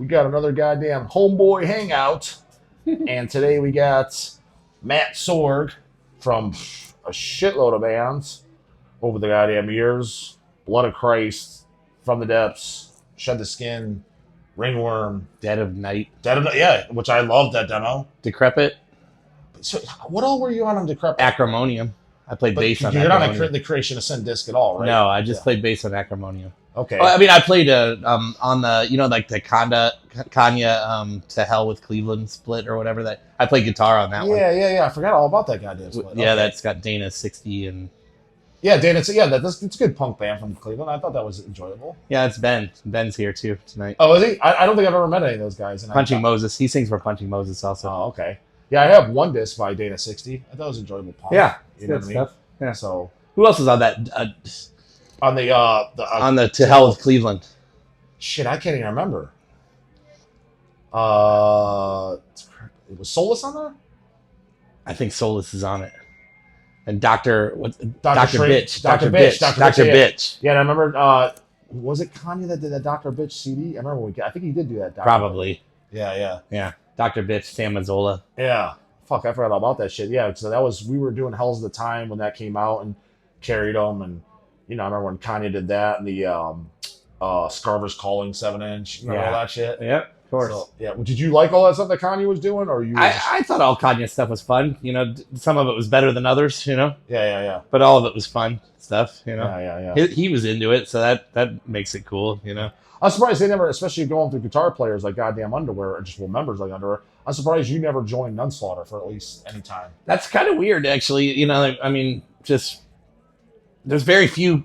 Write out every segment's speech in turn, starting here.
We got another goddamn homeboy hangout. And today we got Matt Sorg from a shitload of bands over the goddamn years. Blood of Christ, From the Depths, Shed the Skin, Ringworm, Dead of Night. Yeah, which I loved that demo. Decrepit. So what all were you on Decrepit? Acrimonium. I played bass on Acrimonium. You're not on the Creation of Sin disc at all, right? No, I just played bass on Acrimonium. Okay. Well, I mean, I played on the, like the Kanye To Hell with Cleveland split or whatever. That I played guitar on that one. Yeah. I forgot all about that goddamn split. Yeah, that's got Dana 60 and... Yeah, Dana, it's a good punk band from Cleveland. I thought that was enjoyable. Yeah, it's Ben. Ben's here too tonight. Oh, is he? I don't think I've ever met any of those guys. Punching Moses. He sings for Punching Moses also. Oh, okay. Yeah, I have one disc by Dana 60. I thought it was enjoyable punk. Yeah, you know good stuff. I mean? Yeah. So who else is on that? On the To Hell with Cleveland. Shit, I can't even remember. It was Solus on there? I think Solus is on it. And Dr. Bitch. Yeah, and I remember, was it Kanye that did that Dr. Bitch CD? I remember I think he did do that. Probably. Yeah. Dr. Bitch, Sam Mazzola. Yeah. Fuck, I forgot all about that shit. Yeah, so we were doing Hells of the Time when that came out and carried them. And, I remember when Kanye did that and the Scarver's Calling 7-inch. Remember all that shit? Yeah, of course. So, yeah. Did you like all that stuff that Kanye was doing? Or I thought all Kanye stuff was fun. Some of it was better than others, Yeah. But all of it was fun stuff, Yeah. He was into it, so that makes it cool, I'm surprised they never, especially going through guitar players like goddamn Underwear, or just members like Underwear. I'm surprised you never joined Nunslaughter for at least any time. That's kind of weird, actually. I mean, just there's very few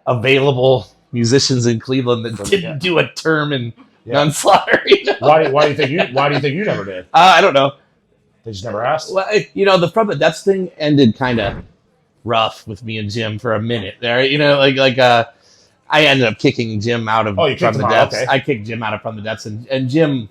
available musicians in Cleveland that didn't do a term in Nunslaughter. Why do you think you never did? I don't know. They just never asked. Well, the From the Depths thing ended kind of rough with me and Jim for a minute there. I ended up kicking Jim out of From the Depths. Okay. I kicked Jim out of From the Depths, and Jim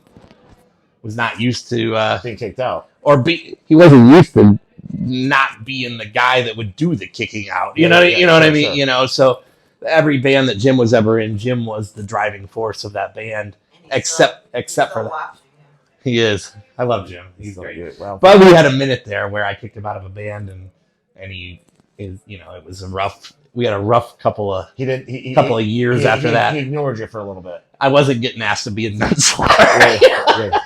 was not used to being kicked out, he wasn't used to not being the guy that would do the kicking out. You know what I mean? Sure. So every band that Jim was ever in, Jim was the driving force of that band, except for that. He is. I love Jim. He's so great. Well, but we had a minute there where I kicked him out of a band, and he is. It was a rough. We had a rough couple of years after that. He ignored you for a little bit. I wasn't getting asked to be in Nunslaughter.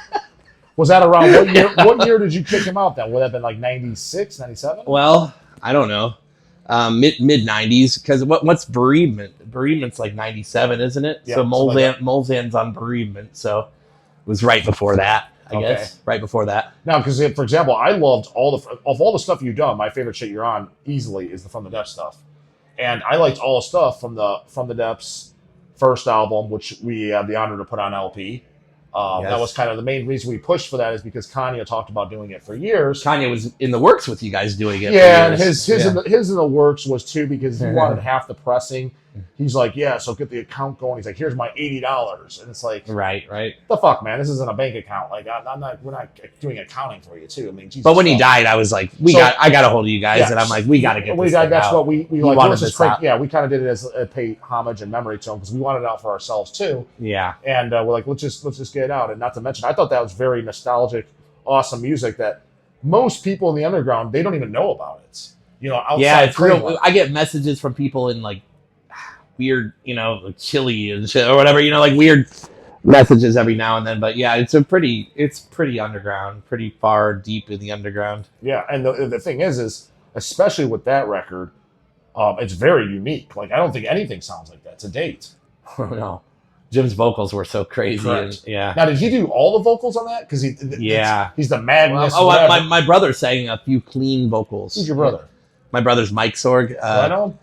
Was that around what year? What year did you kick him out then? Would that have been like 96, 97? Well, I don't know. Mid 90s, because what's Bereavement? Bereavement's like 97, isn't it? Yeah, so Molzan's on Bereavement, so it was right before that. I guess right before that. Now, because for example, I loved all the stuff you've done. My favorite shit you're on easily is the From the Depths stuff. And I liked all the stuff from the Depths first album, which we had the honor to put on LP. That was kind of the main reason we pushed for that, is because Kanye talked about doing it for years. Kanye was in the works with you guys doing it. Yeah, and his in the works was too, because he wanted half the pressing. He's like, yeah, so get the account going. He's like, here's my $80, and it's like, right. The fuck, man, this isn't a bank account. Like, we're not doing accounting for you too. I mean, Jesus. But when he died, I was like, I got a hold of you guys, and I'm like, we got to get this thing that's out. what we like. Wanted this out. Yeah, we kind of did it as a pay homage and memory to him, because we wanted it out for ourselves too. Yeah, and we're like, let's just get it out. And not to mention, I thought that was very nostalgic, awesome music that most people in the underground, they don't even know about it. Outside it's real. I get messages from people in like weird, like Chile and shit or whatever, like weird messages every now and then. But yeah, it's pretty underground, pretty far deep in the underground. Yeah, and the thing is especially with that record, it's very unique. Like, I don't think anything sounds like that to date. No, Jim's vocals were so crazy. And, Now, did he do all the vocals on that? Because he's the madness. My brother sang a few clean vocals. Who's your brother? My brother's Mike Sorg. I know him.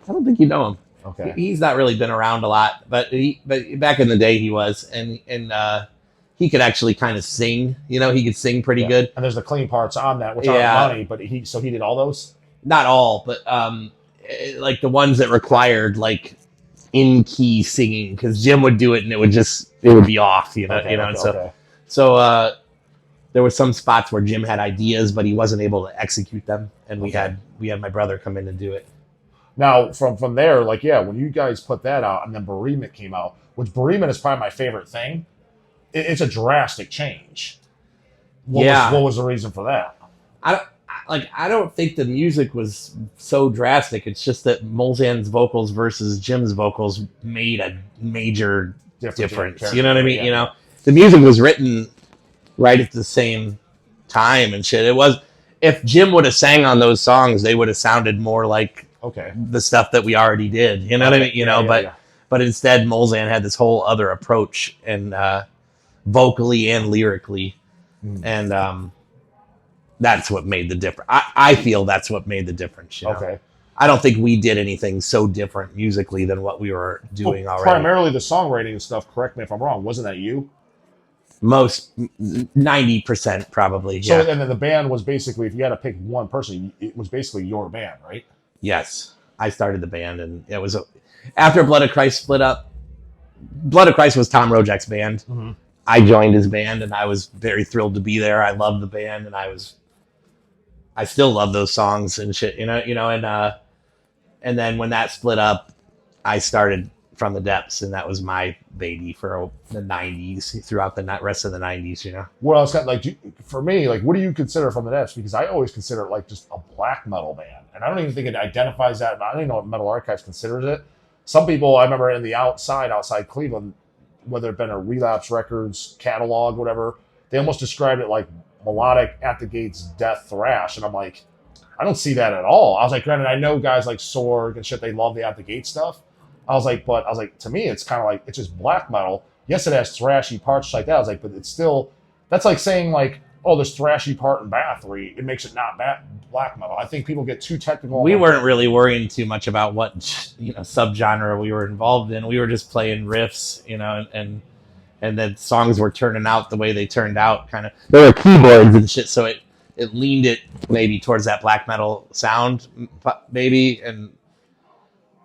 I don't think you know him. Okay. He's not really been around a lot, but back in the day he was, and he could actually kind of sing. He could sing pretty good. And there's the clean parts on that, which aren't money, but he did all those. Not all, but like the ones that required like in key singing, because Jim would do it and it would be off. So there were some spots where Jim had ideas, but he wasn't able to execute them, and we had my brother come in and do it. Now, from there, like, yeah, when you guys put that out and then Bereavement came out, which Bereavement is probably my favorite thing, it's a drastic change. What was the reason for that? I don't think the music was so drastic. It's just that Molzan's vocals versus Jim's vocals made a major difference. You know what I mean? Yeah. You know, the music was written right at the same time and shit. It was, if Jim would have sang on those songs, they would have sounded more like the stuff that we already did. You know what I mean? You know, but instead Molzan had this whole other approach, and vocally and lyrically, and that's what made the difference. I feel that's what made the difference. You know? Okay. I don't think we did anything so different musically than what we were doing already. Primarily the songwriting and stuff, correct me if I'm wrong, wasn't that you? Most 90% probably. So and then the band was basically, if you had to pick one person, it was basically your band, right? Yes. I started the band, and it was after Blood of Christ split up. Blood of Christ was Tom Rojak's band. Mm-hmm. I joined his band, and I was very thrilled to be there. I loved the band, and I still love those songs and shit, you know, and then when that split up, I started From the Depths, and that was my baby for the 90s, throughout the rest of the 90s, you know. Well, it's kind of like, for me, like, what do you consider From the Depths? Because I always consider it like just a black metal band, and I don't even think it identifies that. I don't even know what Metal Archives considers it. Some people, I remember in the outside Cleveland, whether it been a Relapse Records catalog, whatever, they almost described it like melodic, at the gates, death thrash, and I'm like, I don't see that at all. I was like, granted, I know guys like Sorg and shit, they love the at the gate stuff. I was like, to me, it's kind of like, it's just black metal. Yes, it has thrashy parts like that. I was like, but it's still, that's like saying like, oh, there's thrashy part in Bathory. It makes it not black metal. I think people get too technical. We weren't really worrying too much about what, subgenre we were involved in. We were just playing riffs, and then songs were turning out the way they turned out. Kind of, there were keyboards and shit, so it leaned it maybe towards that black metal sound, maybe, and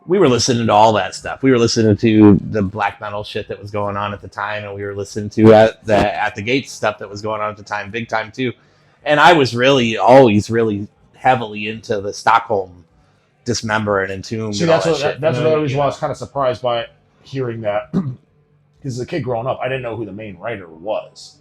we were listening to all that stuff. We were listening to the black metal shit that was going on at the time, and we were listening to at the gates stuff that was going on at the time, big time too. And I was always really heavily into the Stockholm Dismember and Entomb. See, that's another reason why I was kind of surprised by hearing that. Because as a kid growing up, I didn't know who the main writer was.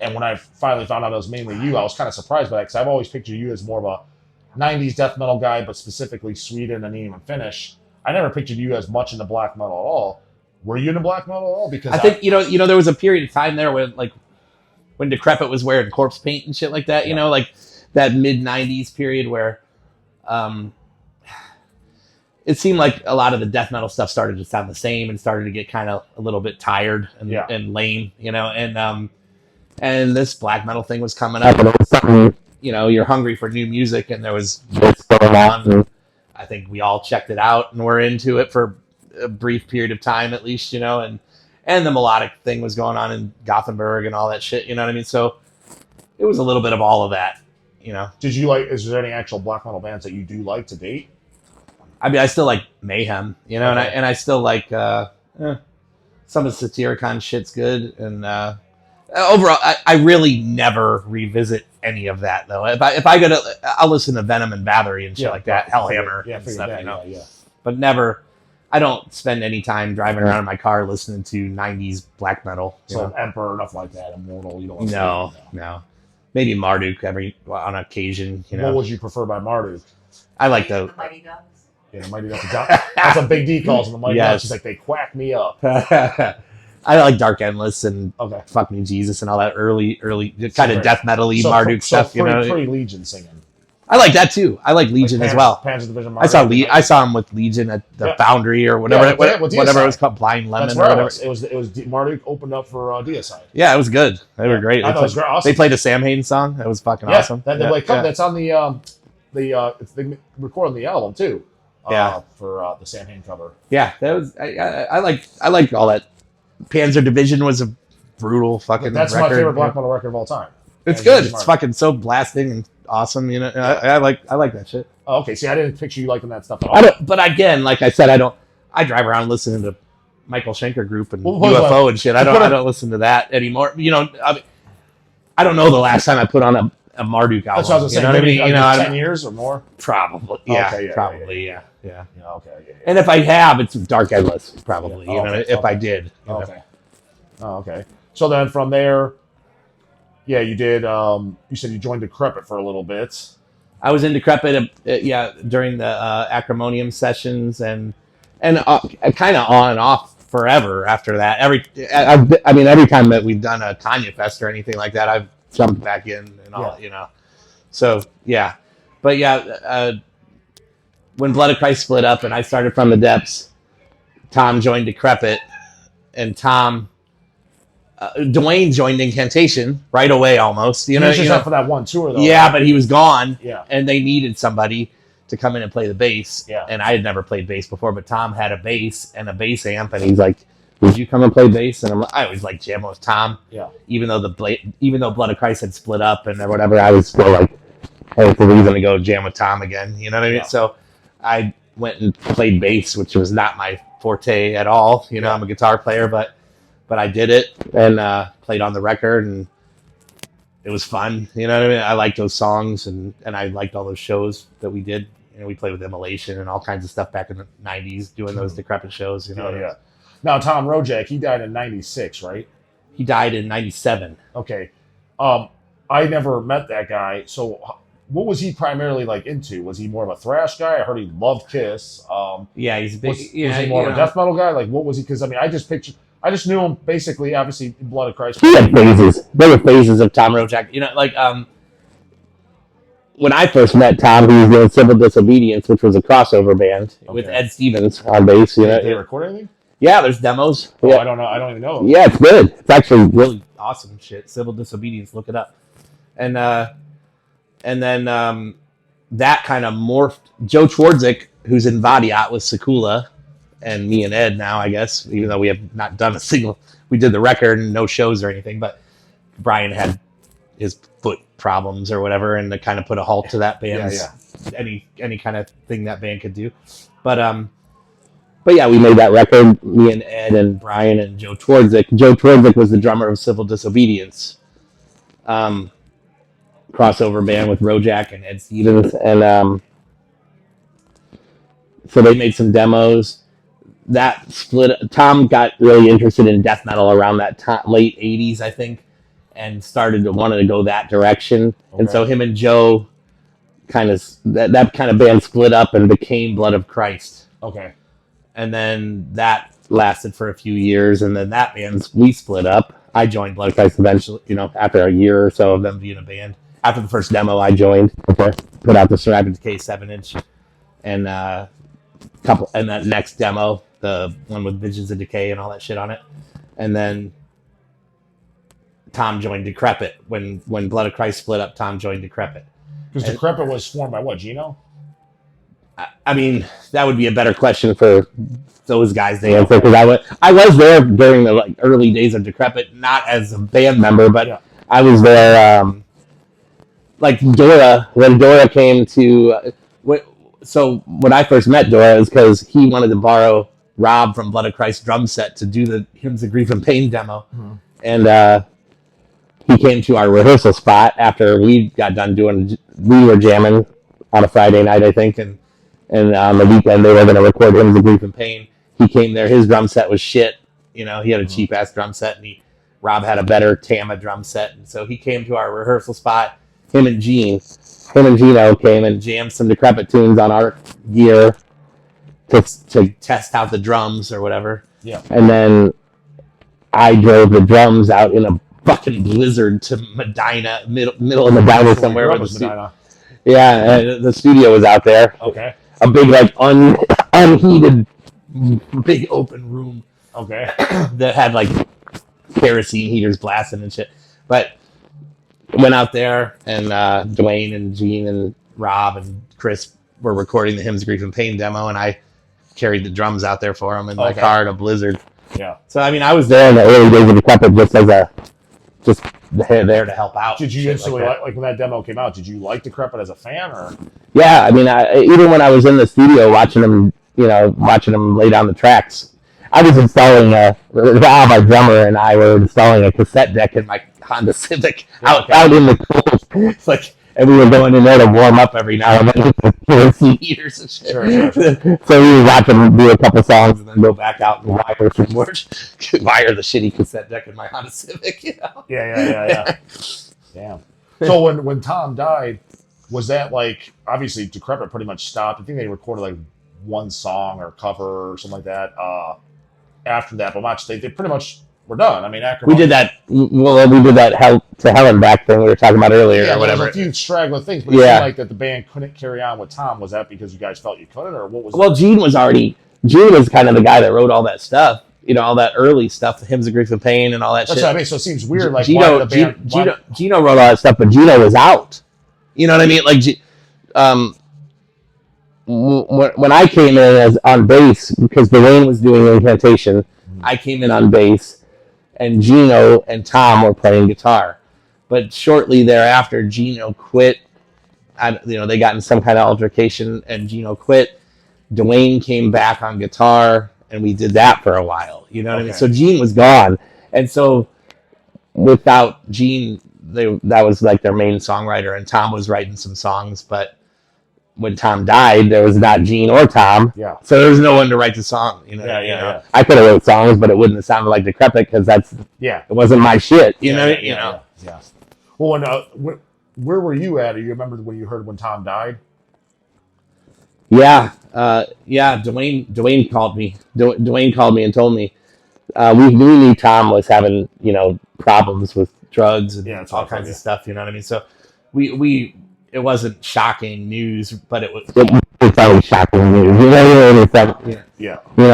And when I finally found out it was mainly you, I was kind of surprised by that, because I've always pictured you as more of a 90s death metal guy, but specifically Sweden and even Finnish. I never pictured you as much into black metal at all. Were you into black metal at all? Because I think there was a period of time there when Decrepit was wearing corpse paint and shit like that. Yeah. Like that mid '90s period where, it seemed like a lot of the death metal stuff started to sound the same and started to get kind of a little bit tired and lame, and this black metal thing was coming up, and it was something, you're hungry for new music, and there was this going on. And I think we all checked it out and were into it for a brief period of time, at least, and the melodic thing was going on in Gothenburg and all that shit, you know what I mean? So it was a little bit of all of that, Did you is there any actual black metal bands that you do like to date? I mean, I still like Mayhem, and I still like some of Satyricon shit's good, and overall, I really never revisit any of that though. If I go to, I'll listen to Venom and Bathory and shit like that, Hellhammer and stuff, but never. I don't spend any time driving around in my car listening to 90s black metal. So Emperor, nothing like that. Immortal, you don't. No. Maybe Marduk on occasion. What would you prefer by Marduk? I like the Mighty Ducks. Yeah, the Mighty Ducks. That's what Big D calls them, the Mighty Ducks. She's like, they quack me up. I like Dark Endless and Fuck Me Jesus and all that early kind of death metal-y Marduk stuff. Pretty Legion singing. I like that too. I like Legion as well. Panzer Division Marduk. I saw him with Legion at the Foundry or whatever. Whatever it was called, Blind Lemon. That's or whatever. It was Marduk opened up for Deicide. Yeah, it was good. They were great. I thought it was awesome. They played a Sam Hain song. That was fucking awesome. That's on the they recorded the album too. For the Sam Hain cover. Yeah, that was I like all that. Panzer Division was a brutal fucking That's record. My favorite black metal record of all time. It's good. It's fucking so blasting and awesome. I like that shit. Oh, okay. See, I didn't picture you liking that stuff at all. But again, like I said, I drive around listening to Michael Schenker Group and UFO and shit. I don't listen to that anymore. I don't know the last time I put on a Marduk album. That's what I was you saying. know what I mean? Like You know, 10 years or more? probably. Yeah, Okay, probably. Yeah. Yeah. Okay. Yeah. And if I have, it's Dark Endless, probably. Yeah. You know, if I did. You know. Okay. Oh, okay. So then from there, yeah, you did. You said you joined Decrepit for a little bit. I was in Decrepit, during the Acrimonium sessions and kind of on and off forever after that. Every time that we've done a Kanye Fest or anything like that, I've jumped back in and all, you know. So yeah, but yeah, when Blood of Christ split up and I started From the Depths, Tom joined Decrepit, and Dwayne joined Incantation right away almost. You know, just for that one tour though. Yeah, right? But he was gone. Yeah. And they needed somebody to come in and play the bass. Yeah. And I had never played bass before, but Tom had a bass and a bass amp, and he's like, "Would you come and play bass?" And I always like jamming with Tom. Yeah. Even though Blood of Christ had split up and whatever, I was still like, "Hey, it's a reason to go jam with Tom again." You know what I mean? Yeah. So I went and played bass, which was not my forte at all. You know, I'm a guitar player, but I did it and played on the record, and it was fun. You know what I mean? I liked those songs, and I liked all those shows that we did. You know, we played with Immolation and all kinds of stuff back in the 90s, doing those Decrepit shows. You know? Yeah. Now, Tom Rojak, he died in 96, right? He died in 97. Okay. I never met that guy, so what was he primarily like into? Was he more of a thrash guy? I heard he loved Kiss. Yeah, he's big. Was he more of a death metal guy? Like, what was he? Because, I mean, I just knew him basically, obviously, in Blood of Christ. He had phases. There were phases of Tom Rojak. You know, like, when I first met Tom, he was doing Civil Disobedience, which was a crossover band with Ed Stevens on bass. You know, did they record anything? Yeah, there's demos. Oh, yeah. I don't know. I don't even know. Yeah, it's good. It's actually really awesome shit. Civil Disobedience, look it up. And then that kind of morphed. Joe Twardzik, who's in Vadiat with Sekula, and me and Ed now, I guess, even though we have not done a single, we did the record and no shows or anything, but Brian had his foot problems or whatever, and to kind of put a halt to that band's any kind of thing that band could do. But yeah, we made that record, me and Ed and Brian and Joe Twardzik. Joe Twardzik was the drummer of Civil Disobedience, crossover band with Rojak and Ed Stevens, and so they made some demos. That split. Tom got really interested in death metal around that time, late 80s, I think, and wanted to go that direction. Okay. And so him and Joe that kind of band split up and became Blood of Christ. Okay. And then that lasted for a few years, and then we split up. I joined Blood of Christ eventually, you know, after a year or so of them being a band. After the first demo, I joined. Okay. Put out the Surviving Decay 7-inch, and and that next demo, the one with Visions of Decay and all that shit on it. And then Tom joined Decrepit. When Blood of Christ split up, Tom joined Decrepit. Because Decrepit was formed by what, Gino? I mean, that would be a better question for those guys to answer, because I was there during the early days of Decrepit, not as a band member, but I was there Dora, when Dora came to... So when I first met Dora is because he wanted to borrow Rob from Blood of Christ drum set to do the Hymns of Grief and Pain demo. Mm-hmm. And he came to our rehearsal spot after we got done we were jamming on a Friday night, I think, and on the weekend they were going to record Hymns of Grief and Pain. He came there, his drum set was shit. You know, he had a cheap ass drum set, and Rob had a better Tama drum set. And so he came to our rehearsal spot, him and Gino came and jammed some Decrepit tunes on our gear to test out the drums or whatever. Yeah. And then I drove the drums out in a fucking blizzard to Medina, middle of Medina somewhere. Medina. Yeah, the studio was out there. Okay. A big unheated, big open room. Okay. That had kerosene heaters blasting and shit. But went out there, and Dwayne and Gene and Rob and Chris were recording the Hymns of Grief and Pain demo, and I carried the drums out there for them in my car in a blizzard. Yeah. So I mean, I was there in the early days of Decrepit just there to help out. Did you instantly like when that demo came out? Did you like Decrepit as a fan, or? Yeah, I mean, even when I was in the studio watching them lay down the tracks, I was installing Rob, our drummer, and I were installing a cassette deck in my Honda Civic out in the cold. It's like, and we were going in there to warm up every now and then with kerosene heaters and shit. Sure. So we would watch them do a couple songs and then go back out and wire some more, wire the shitty cassette deck in my Honda Civic. You know? Yeah. Damn. So when Tom died, was that like, obviously Decrepit pretty much stopped? I think they recorded like one song or cover or something like that after that, but they pretty much were done. I mean, we did that. Well, we did that Hell to Hell and Back thing we were talking about earlier, or whatever. There was a few straggler things, but it seemed like that the band couldn't carry on with Tom. Was that because you guys felt you couldn't, or what was? Well, Gene was kind of the guy that wrote all that stuff. You know, all that early stuff, the Hymns of Grief and Pain and all that shit. That's what I mean. So it seems weird. Like Gino wrote all that stuff, but Gino was out. You know what I mean? Like, when I came in as on bass, because Dwayne was doing Incantation, I came in on bass, and Gino and Tom were playing guitar. But shortly thereafter, Gino quit. They got in some kind of altercation, and Gino quit. Dwayne came back on guitar, and we did that for a while. You know what I mean? So Gene was gone, and so without Gene, that was like their main songwriter, and Tom was writing some songs, but when Tom died, there was not Gene or Tom. Yeah. So there was no one to write the song. You know. Yeah. I could have wrote songs, but it wouldn't have sounded like Decrepit because it wasn't my shit. You know. Yeah. Well, where were you at? Do you remember when you heard when Tom died? Yeah. Dwayne called me. Dwayne called me and told me we knew Tom was having problems with drugs and all kinds of stuff. You know what I mean? So we it wasn't shocking news, but it was probably shocking news. You know,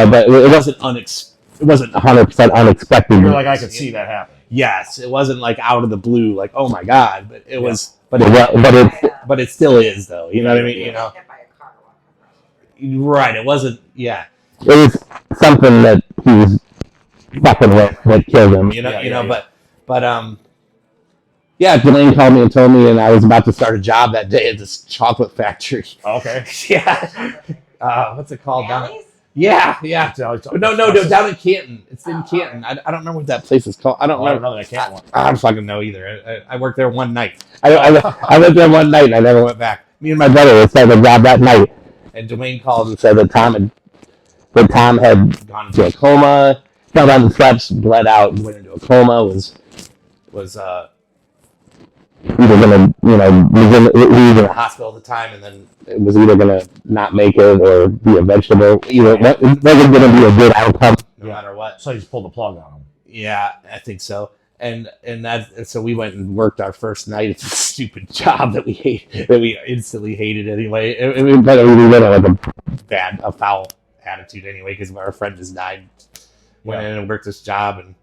but it wasn't it wasn't 100% unexpected. You're like, I could see that happen. Yes, it wasn't like out of the blue, like, oh my god, but it was, but it still is though. You know what I mean? You know, right? It wasn't. Yeah, it was something that he was fucking with that killed him. But yeah, Dwayne called me and told me, and I was about to start a job that day at this chocolate factory. Okay. Yeah. What's it called? Yeah. No, down in Canton. It's in Canton. I don't remember what that place is called. I don't remember. I don't fucking know either. I worked there one night. I went there one night and I never went back. Me and my brother started a job that night, and Dwayne called and said that Tom had gone into a coma, fell down the steps, bled out, went into a coma. Was either gonna, he was in the hospital at the time, and then it was either gonna not make it or be a vegetable. Either it wasn't gonna be a good outcome, no matter what. So he just pulled the plug on him. Yeah, I think so. And so we went and worked our first night at this stupid job that we instantly hated anyway. But we went on like a foul attitude anyway because our friend just died. Went in and worked this job, and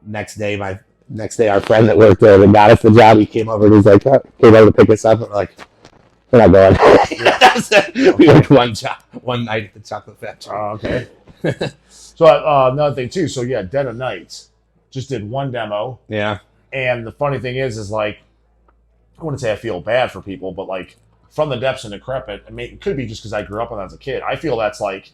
next day our friend that worked there that got us the job, he came over and he's like, came over to pick us up, and we're like, we're not going. We worked one night at the chocolate factory. Okay. So another thing too. So yeah, Dead of Night just did one demo. Yeah. And the funny thing is like, I wouldn't say I feel bad for people, but like From the Depths and Decrepit, I mean, it could be just because I grew up on that as a kid. I feel that's like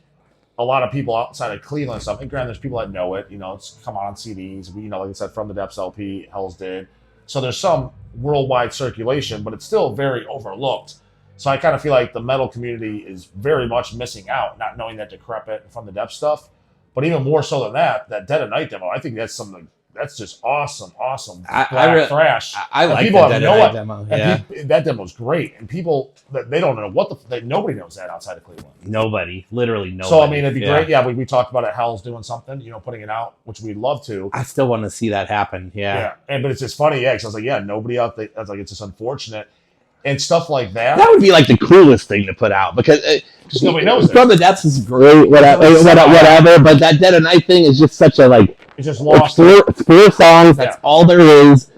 a lot of people outside of Cleveland and stuff. And granted, there's people that know it. It's come on CDs. Like I said, From the Depths LP, Hell's did. So there's some worldwide circulation, but it's still very overlooked. So I kind of feel like the metal community is very much missing out, not knowing that Decrepit and From the Depths stuff. But even more so than that Dead of Night demo, I think that's something that's just awesome black thrash. I like the Dead of Night demo. Yeah. That demo's great, and people they don't know nobody knows that outside of Cleveland. Literally nobody. So I mean, it'd be great. Yeah, we talked about it. Hell's doing something, putting it out, which we'd love to. I still want to see that happen. Yeah. But it's just funny, because I was like, nobody out there. I was like, it's just unfortunate. And stuff like that. That would be like the coolest thing to put out because nobody knows it. From the Depths is great, whatever. But that Dead of Night thing is just such a It's just lost. It's 4 songs. That's all there is,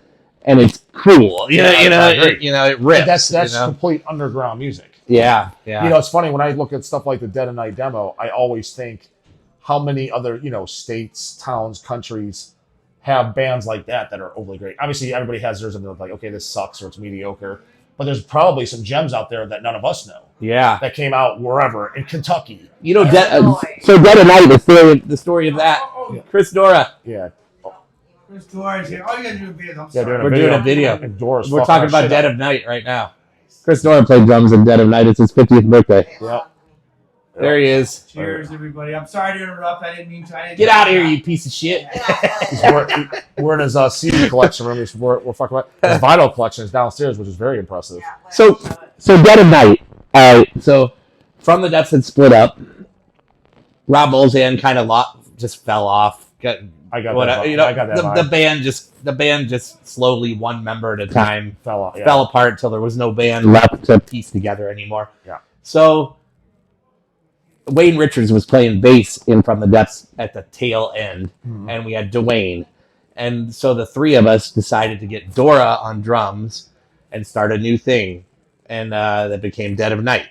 and it's cool. It rips. That's complete underground music. Yeah. It's funny when I look at stuff like the Dead of Night demo. I always think how many other states, towns, countries have bands like that are overly great. Obviously, everybody has theirs, and they're like, okay, this sucks or it's mediocre. but there's probably some gems out there that none of us know. Yeah. That came out wherever in Kentucky. You know, so Dead of Night, the story of that. Chris Dora. Yeah. Chris Dora's here. All you gotta do is videos. I'm Yeah, sorry. We're doing a video. And Dora's We're talking about Dead of Night right now. Chris Dora played drums in Dead of Night. It's his 50th birthday. Yep. There he is. Cheers, everybody. I'm sorry to interrupt. I didn't mean to. Get out of here, you piece of shit. We're in his CD collection room. We're fucking about his vinyl collection is downstairs, which is very impressive. So Dead of Night. So From the Depths had split up. Rob Molzan kind of just fell off. I got that. The band just slowly, one member at a time, fell apart until there was no band left to piece together anymore. Yeah. So Wayne Richards was playing bass in From the Depths at the tail end, and we had Dwayne. And so the three of us decided to get Dora on drums and start a new thing. And that became Dead of Night.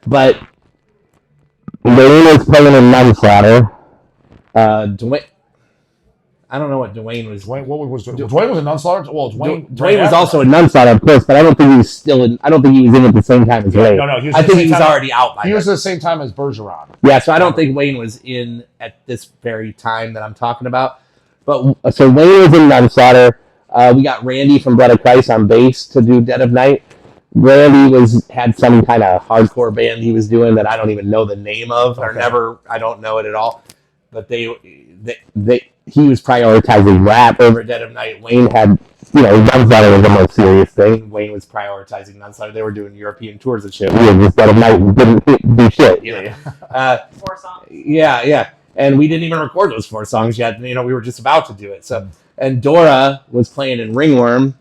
But Dwayne was playing in Manslaughter. Dwayne, I don't know what Dwayne was. Dwayne was a Nunslaughter? Well, Dwayne was also a Nunslaughter, of course, but I don't think he was still in. I don't think he was in at the same time as Wayne. No, I think he was already out by then. He was at the same time as Bergeron. Yeah, so I don't think Wayne was in at this very time that I'm talking about. But so Wayne was in Nunslaughter. We got Randy from Blood of Christ on bass to do Dead of Night. Randy had some kind of hardcore band he was doing that I don't even know the name of, or I don't know it at all. But he was prioritizing rap over Dead of Night. Wayne had, Nunslaughter was the most serious thing. Wayne was prioritizing Nunslaughter. They were doing European tours and shit. Yeah, just Dead of Night didn't do shit. Yeah. 4 songs. Yeah. And we didn't even record those 4 songs yet. We were just about to do it. So, and Dora was playing in Ringworm,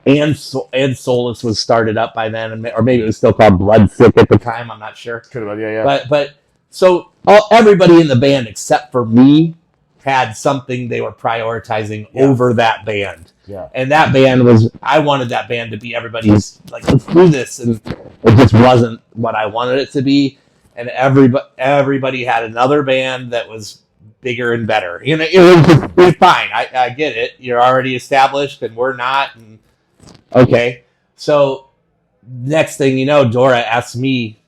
and Solus was started up by then, or maybe it was still called Bloodsick at the time. I'm not sure. Could have been, yeah. But so everybody in the band except for me had something they were prioritizing over that band. Yeah. And that band I wanted that band to be everybody's like, let's do this, and it just wasn't what I wanted it to be. And everybody had another band that was bigger and better. It was fine. I get it. You're already established, and we're not. And okay, so next thing you know, Dora asks me,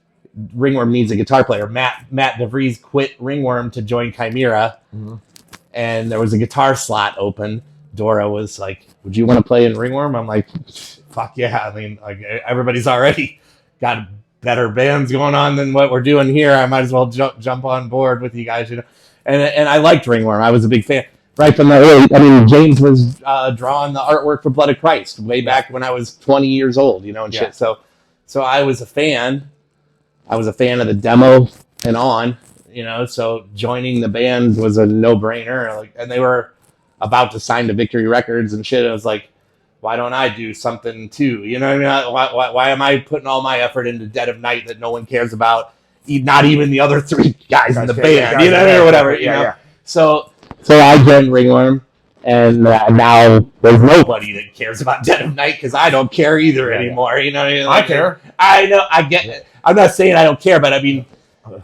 Ringworm needs a guitar player. Matt DeVries quit Ringworm to join Chimera, and there was a guitar slot open. Dora was like, "Would you want to play in Ringworm?" I'm like, "Fuck yeah!" I mean, like everybody's already got better bands going on than what we're doing here. I might as well jump on board with you guys, And I liked Ringworm. I was a big fan. Right from the early, James was drawing the artwork for Blood of Christ way back when I was 20 years old, and shit. So I was a fan. I was a fan of the demo and on, so joining the band was a no-brainer. And they were about to sign to Victory Records and shit. I was like, why don't I do something too? Why am I putting all my effort into Dead of Night that no one cares about? Not even the other 3 guys in the band, or whatever, Yeah. So I joined Ringworm, and now there's nobody that cares about Dead of Night because I don't care either anymore. I care. I know. I get it. I'm not saying I don't care, but I mean,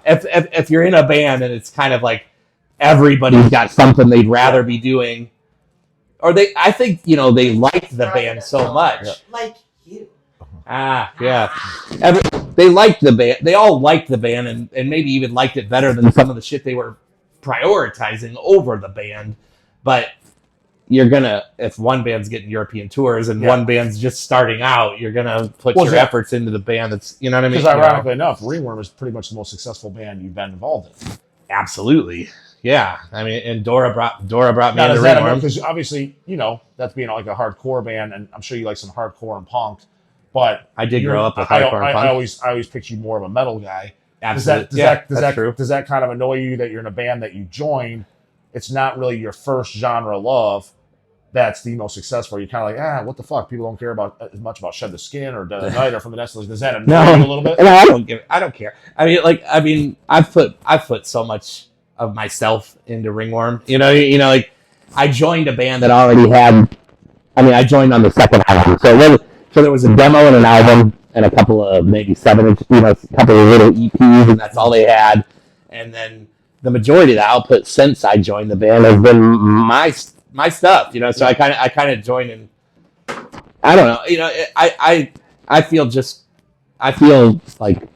if you're in a band and it's kind of like everybody's got something they'd rather be doing, or I think they liked the band so much. Like you. Yeah. They liked the band. They all liked the band, and maybe even liked it better than some of the shit they were prioritizing over the band. But you're gonna, if one band's getting European tours and one band's just starting out, you're gonna put your efforts into the band that's, what I mean? Because ironically enough, Ringworm is pretty much the most successful band you've been involved in. Absolutely. Yeah. I mean, and Dora brought me into Ringworm. Because obviously, that's being like a hardcore band, and I'm sure you like some hardcore and punk. But I did grow up with hardcore and punk. I always picture you more of a metal guy. Absolutely. Does that kind of annoy you that you're in a band that you joined? It's not really your first genre love. That's the most successful. You're kind of like, what the fuck? People don't care about as much about Shed the Skin or Dead of Night or From the Depths. Does that annoy you a little bit? No, I don't care. I've put so much of myself into Ringworm. I joined a band that already had. I joined on the second album, so there was a demo and an album and a couple of maybe 7-inch, a couple of little EPs, and that's all they had. And then the majority of the output since I joined the band has been my stuff, So I kind of joined in I don't know. You know, I feel like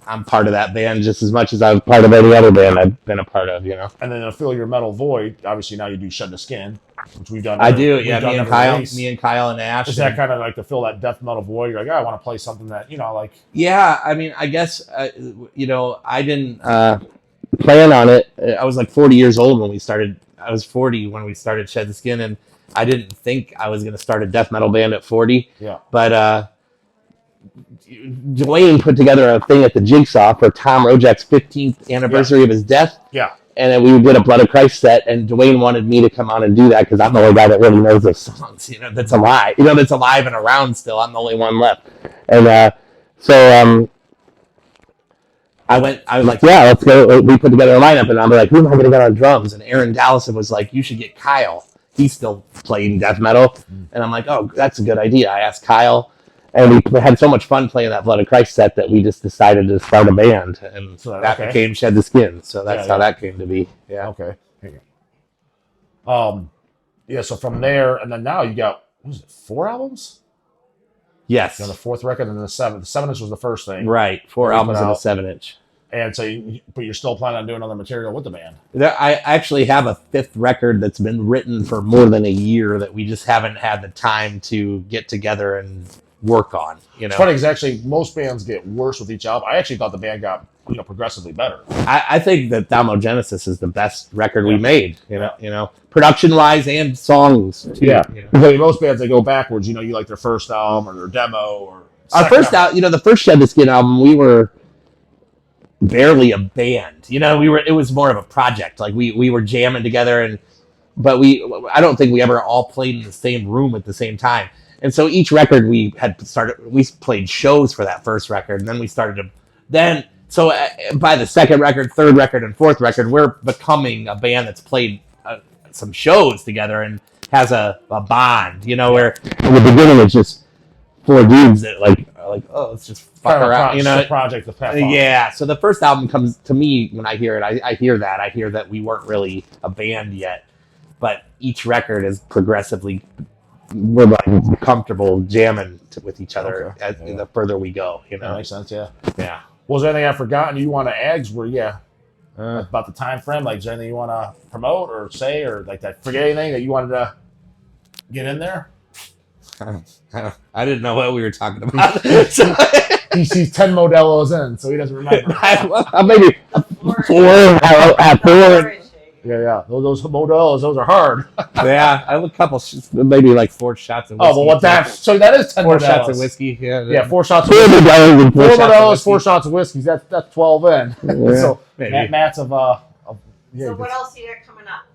I'm part of that band just as much as I'm part of any other band I've been a part of, you know. And then to fill your metal void, obviously now you do Shed the Skin, which we've done. I do, we've yeah. done Me and Kyle and Ash. Is that kind of like to fill that death metal void? You're like, I want to play something that, you know, like. Yeah, I mean, I guess, you know, I didn't plan on it. I was like 40 years old when we started. I was 40 when we started Shed the Skin, and I didn't think I was going to start a death metal band at 40. Yeah. But Dwayne put together a thing at the Jigsaw for Tom Rojak's 15th anniversary of his death. Yeah. And then we did a Blood of Christ set, and Dwayne wanted me to come on and do that because I'm the only guy that really knows those songs, you know, that's alive. You know, that's alive and around still. I'm the only one left. And so I was like, yeah, let's go. We put together a lineup, and I'm like, who am I going to get on drums? And Aaron Dallison was like, you should get Kyle. He's still playing death metal. And I'm like, oh, that's a good idea. I asked Kyle. And we had so much fun playing that Blood of Christ set that we just decided to start a band, and so that became Shed the Skin. So that's how that came to be. Yeah. Okay. Yeah. So from there, and then now you got, what was it, 4 albums? Yes. You know, the 4th record and then the 7th. The 7-inch was the first thing. Right. 4 albums and a 7-inch. And so, but you're still planning on doing other material with the band. I actually have a 5th record that's been written for more than a year that we just haven't had the time to get together and work on, you know. It's funny because actually most bands get worse with each album. I actually thought the band got, you know, progressively better. I think that Thermogenesis is the best record we made, you know, production wise and songs too. Yeah. You know? Because most bands they go backwards, you know, you like their first album or their demo or our first album, you know, the first Shed the Skin album, we were barely a band. You know, it was more of a project. Like we were jamming together, but I don't think we ever all played in the same room at the same time. And so each record we played shows for that first record, and then we started to, so by the 2nd record, 3rd record, and 4th record, we're becoming a band that's played some shows together and has a bond, you know, where in the beginning it's just 4 dudes that are like, oh, let's just fuck around, you know. The project, the path on. Yeah, so the first album comes to me when I hear it. I hear that we weren't really a band yet, but each record is progressively, we're like comfortable jamming with each other the further we go, you know. That makes sense, yeah. Yeah. Was there anything I've forgotten you want to add? About the time frame? Like, is there anything you want to promote or say, or like that? Forget anything that you wanted to get in there? I didn't know what we were talking about. He's 10 Modelos in, so he doesn't remember. Maybe 4. Yeah. Those Modelos, those are hard. Yeah, I have a couple, maybe like 4 shots of whiskey. Oh, well, what that? So that is 10 4 Modelos. shots of whiskey. Yeah, 4 shots of whiskey. 4 Modelos, 4 shots of whiskey. That's 12 in. Yeah, so maybe. Matt's of yeah. So what else you got coming up?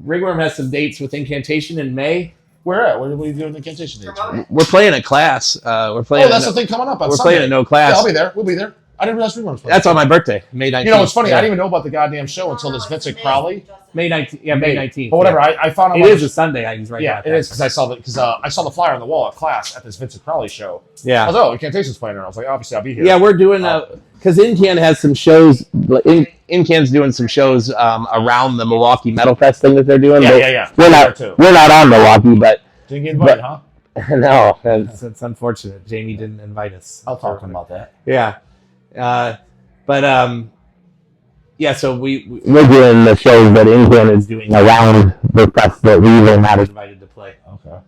Ringworm has some dates with Incantation in May. Where at? What are you doing the Incantation dates? We're playing a class. We're playing. Oh, that's the thing coming up on We're Sunday. playing a no class. Yeah, I'll be there. We'll be there. I didn't realize Ringworm's playing. That's on my birthday, May 19th. You know, it's funny. Yeah. I didn't even know about the goddamn show until this Vincent Crowley. May 19th. Yeah, May 19th. But whatever. I found out. It is a Sunday. I was right. Yeah, it is because I saw the flyer on the wall at class at this Vincent Crowley show. Yeah. I was like, Incantation's playing there. I was like, obviously I'll be here. Yeah, we're doing because Incan has some shows. Incan's doing some shows around the Milwaukee Metal Fest thing that they're doing. Yeah. We're not on Milwaukee, but didn't get invited, huh? No, it's unfortunate. Jamie didn't invite us. I'll talk to him about that. Yeah, yeah. So we're doing the shows that Incan is doing around the fest that we were not invited to play. Okay.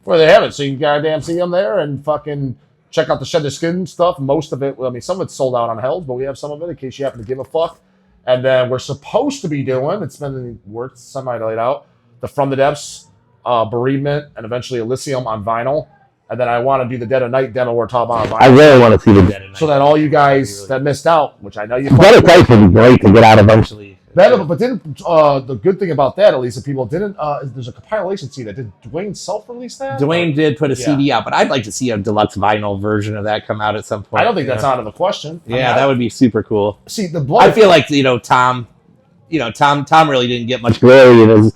Well, they have it, so you can goddamn see them there and fucking check out the Shed the Skin stuff. Most of it, some of it's sold out on Hells, but we have some of it in case you happen to give a fuck. And then we're supposed to be doing, it's been in the works, semi laid out, the From the Depths, Bereavement, and eventually Elysium on vinyl. And then I want to do the Dead of Night demo we're talking about on vinyl. I really want to see the Dead of Night. So that all you guys that missed out, which I know you Dead of Night would be great to get out eventually. But didn't the good thing about that, at least, if people didn't, there's a compilation CD that did Dwayne self-release that? Dwayne did put a CD out, but I'd like to see a deluxe vinyl version of that come out at some point. I don't think that's out of the question. Yeah, that would be super cool. See, the blood. I feel like Tom really didn't get much glory.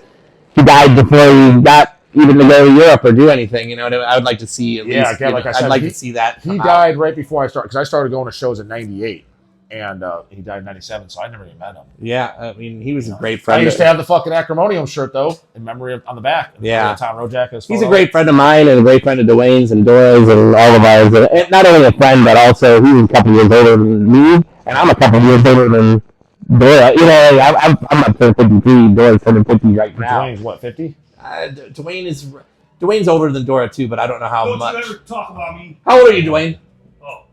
He died before he got even to go to Europe or do anything. You know, I would like to see at least. Like I said, I'd like to see that. He died right before I started because I started going to shows in '98. and he died in '97, so I never even met him. Yeah, I mean, he was a great friend. I used to have the fucking Acrimonium shirt though, in memory of on the back. Yeah, Tom Rojak. He's a great friend of mine and a great friend of Dwayne's and Dora's and all of ours. And not only a friend, but also he was a couple years older than me, and I'm a couple years older than Dora. You know, I'm up to 53. Dora's turning 50 right now. Dwayne's what, 50? Dwayne's older than Dora too, but I don't know how Don't much. you ever talk about me. How old are you, Dwayne? Oh,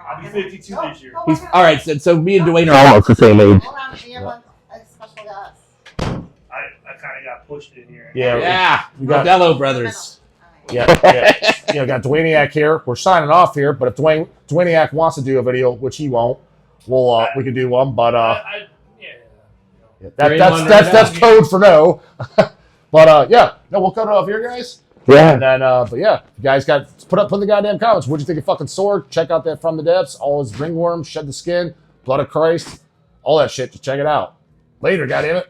I'll be 52 this year. He's all right. So me and Dwayne They're are almost the same age. Hold on, we have a special guest. I kind of got pushed in here. Yeah, we got Modello brothers. yeah. Got Dwayniac here. We're signing off here, but if Dwayniac wants to do a video, which he won't, we can do one. But that's code for no. But we'll cut it off here, guys. Yeah. And then, you guys put in the goddamn comments. What'd you think of fucking Sorg? Check out that From the Depths, all his ringworm, Shed the Skin, Blood of Christ, all that shit. Just check it out. Later, goddammit.